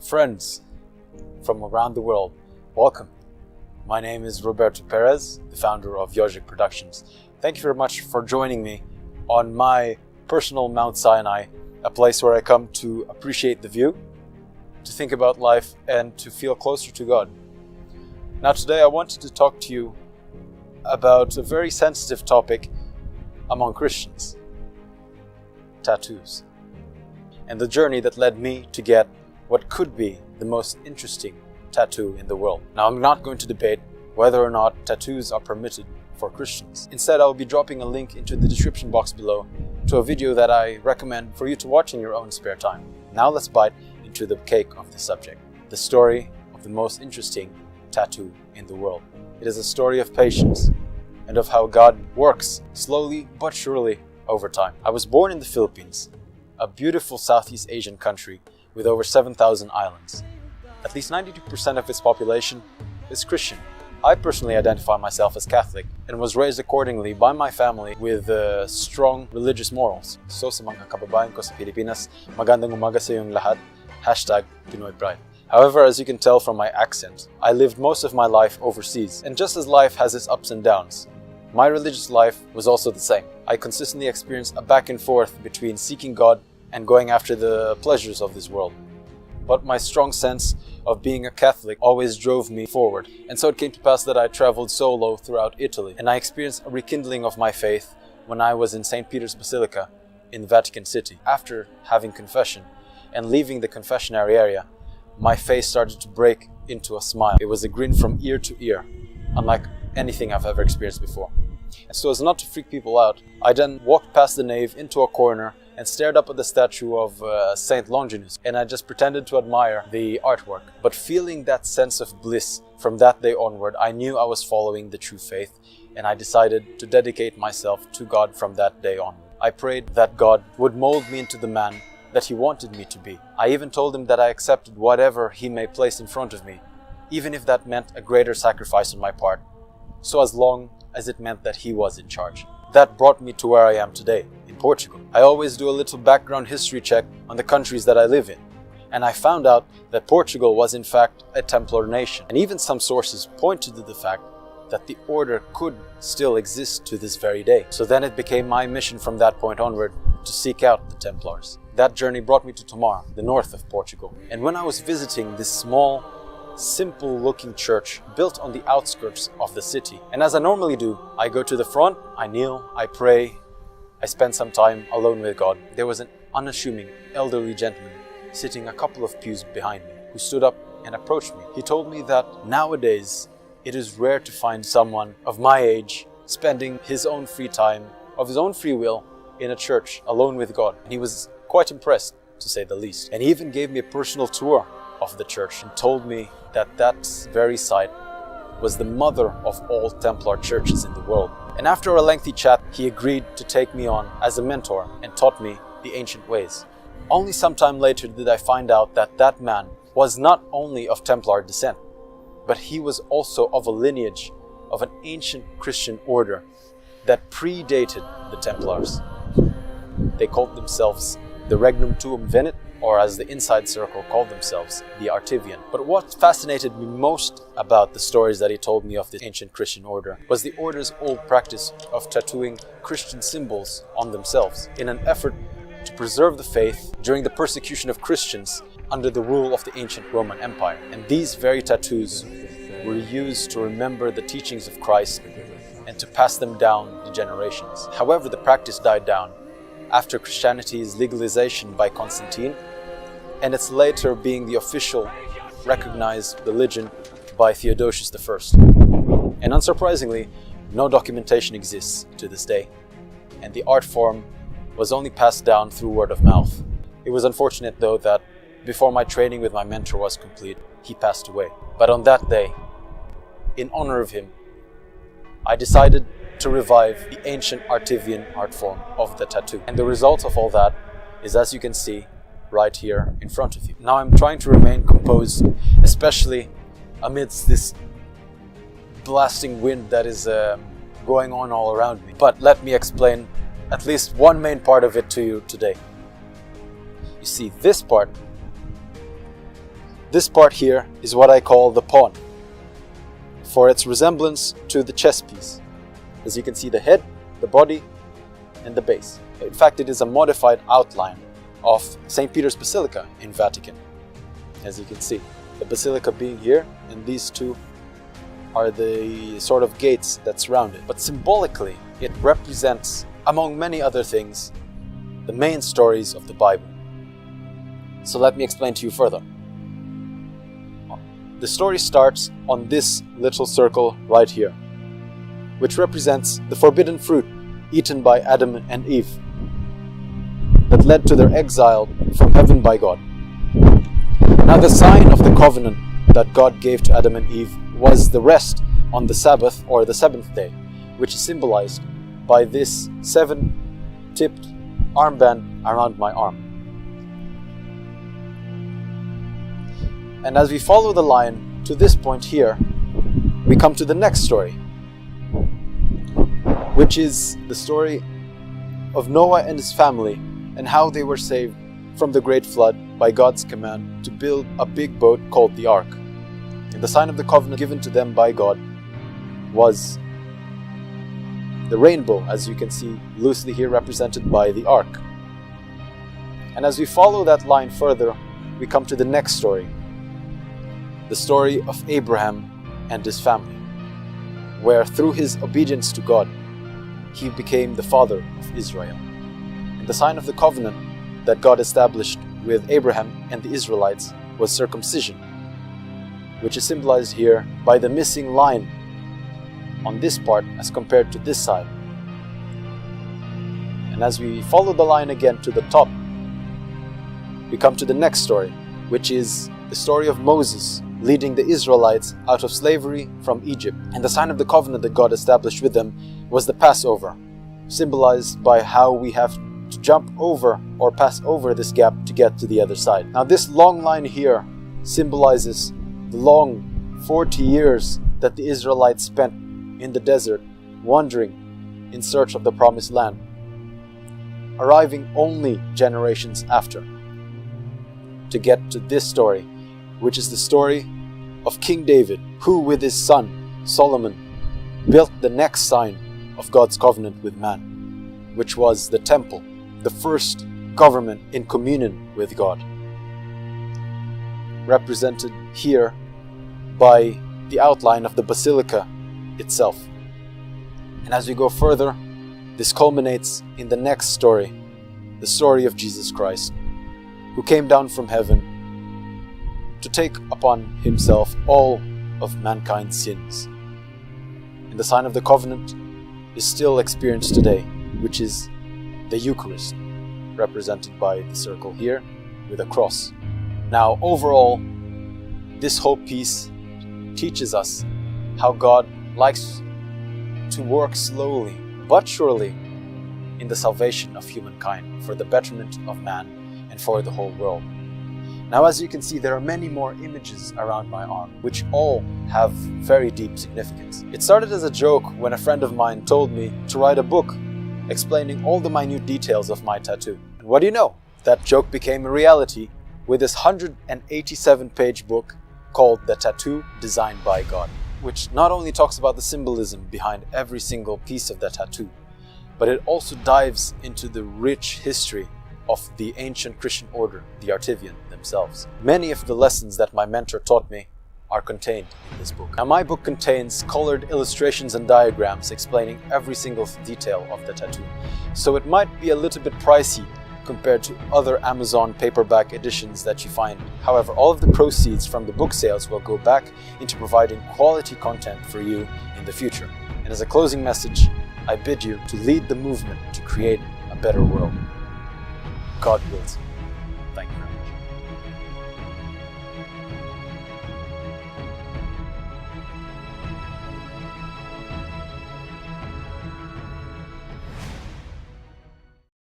Friends from around the world, welcome. My name is Roberto Perez, the founder of Yogic Productions. Thank you very much for joining me on my personal Mount Sinai, a place where I come to appreciate the view, to think about life, and to feel closer to God. Now today I wanted to talk to you about a very sensitive topic among Christians: tattoos, and the journey that led me to get what could be the most interesting tattoo in the world. Now, I'm not going to debate whether or not tattoos are permitted for Christians. Instead, I'll be dropping a link into the description box below to a video that I recommend for you to watch in your own spare time. Now let's bite into the cake of the subject, the story of the most interesting tattoo in the world. It is a story of patience and of how God works slowly but surely over time. I was born in the Philippines, a beautiful Southeast Asian country with over 7,000 islands. At least 92% of its population is Christian. I personally identify myself as Catholic and was raised accordingly by my family with strong religious morals. So sa mga kababayan ko sa Pilipinas, magandang umaga sa iyong lahat, #PinoyPride. However, as you can tell from my accent, I lived most of my life overseas. And just as life has its ups and downs, my religious life was also the same. I consistently experienced a back and forth between seeking God and going after the pleasures of this world. But my strong sense of being a Catholic always drove me forward. And so it came to pass that I traveled solo throughout Italy, and I experienced a rekindling of my faith when I was in St. Peter's Basilica in the Vatican City. After having confession and leaving the confessionary area, my face started to break into a smile. It was a grin from ear to ear, unlike anything I've ever experienced before. And so as not to freak people out, I then walked past the nave into a corner and stared up at the statue of Saint Longinus, and I just pretended to admire the artwork. But feeling that sense of bliss from that day onward, I knew I was following the true faith, and I decided to dedicate myself to God from that day on. I prayed that God would mold me into the man that He wanted me to be. I even told Him that I accepted whatever He may place in front of me, even if that meant a greater sacrifice on my part, so as long as it meant that He was in charge. That brought me to where I am today, in Portugal. I always do a little background history check on the countries that I live in, and I found out that Portugal was in fact a Templar nation, and even some sources pointed to the fact that the order could still exist to this very day. So then it became my mission from that point onward to seek out the Templars. That journey brought me to Tomar, the north of Portugal, and when I was visiting this small, simple-looking church built on the outskirts of the city. And as I normally do, I go to the front, I kneel, I pray, I spend some time alone with God. There was an unassuming elderly gentleman sitting a couple of pews behind me who stood up and approached me. He told me that nowadays it is rare to find someone of my age spending his own free time, of his own free will, in a church alone with God. And he was quite impressed, to say the least. And he even gave me a personal tour of the church and told me that that very site was the mother of all Templar churches in the world. And after a lengthy chat, he agreed to take me on as a mentor and taught me the ancient ways. Only some time later did I find out that that man was not only of Templar descent, but he was also of a lineage of an ancient Christian order that predated the Templars. They called themselves the Regnum Tuum Venit, or as the Inside Circle called themselves, the Artivian. But what fascinated me most about the stories that he told me of this ancient Christian order was the order's old practice of tattooing Christian symbols on themselves in an effort to preserve the faith during the persecution of Christians under the rule of the ancient Roman Empire. And these very tattoos were used to remember the teachings of Christ and to pass them down the generations. However, the practice died down after Christianity's legalization by Constantine, and its later being the official recognized religion by Theodosius I. And unsurprisingly, no documentation exists to this day, and the art form was only passed down through word of mouth. It was unfortunate though that before my training with my mentor was complete, he passed away. But on that day, in honor of him, I decided to revive the ancient Artivian art form of the tattoo. And the result of all that is, as you can see, right here in front of you. Now I'm trying to remain composed, especially amidst this blasting wind that is going on all around me. But let me explain at least one main part of it to you today. You see, this part This part here is what I call the pawn, for its resemblance to the chess piece. As you can see, the head, the body, and the base. In fact, it is a modified outline of St. Peter's Basilica in Vatican. As you can see, the basilica being here, and these two are the sort of gates that surround it. But symbolically, it represents, among many other things, the main stories of the Bible. So let me explain to you further. The story starts on this little circle right here, which represents the forbidden fruit eaten by Adam and Eve that led to their exile from heaven by God. Now the sign of the covenant that God gave to Adam and Eve was the rest on the Sabbath, or the seventh day, which is symbolized by this 7-tipped armband around my arm. And as we follow the line to this point here, we come to the next story, which is the story of Noah and his family and how they were saved from the great flood by God's command to build a big boat called the ark. And the sign of the covenant given to them by God was the rainbow, as you can see loosely here represented by the ark. And as we follow that line further, we come to the next story, the story of Abraham and his family, where through his obedience to God, he became the father of Israel. And the sign of the covenant that God established with Abraham and the Israelites was circumcision, which is symbolized here by the missing line on this part as compared to this side. And as we follow the line again to the top, we come to the next story, which is the story of Moses leading the Israelites out of slavery from Egypt. And the sign of the covenant that God established with them was the Passover, symbolized by how we have to jump over or pass over this gap to get to the other side. Now this long line here symbolizes the long 40 years that the Israelites spent in the desert, wandering in search of the promised land, arriving only generations after to get to this story, which is the story of King David, who with his son Solomon built the next sign of God's covenant with man, which was the temple, the first government in communion with God, represented here by the outline of the basilica itself. And as we go further, this culminates in the next story, the story of Jesus Christ, who came down from heaven to take upon himself all of mankind's sins. And the sign of the covenant is still experienced today, which is the Eucharist, represented by the circle here with a cross. Now, overall, this whole piece teaches us how God likes to work slowly but surely in the salvation of humankind, for the betterment of man and for the whole world. Now, as you can see, there are many more images around my arm, which all have very deep significance. It started as a joke when a friend of mine told me to write a book explaining all the minute details of my tattoo. And what do you know? That joke became a reality with this 187-page book called The Tattoo Designed by God, which not only talks about the symbolism behind every single piece of the tattoo, but it also dives into the rich history of the ancient Christian order, the Artivian themselves. Many of the lessons that my mentor taught me are contained in this book. Now, my book contains colored illustrations and diagrams explaining every single detail of the tattoo, so it might be a little bit pricey compared to other Amazon paperback editions that you find. However, all of the proceeds from the book sales will go back into providing quality content for you in the future. And as a closing message, I bid you to lead the movement to create a better world. God wills. Thank you.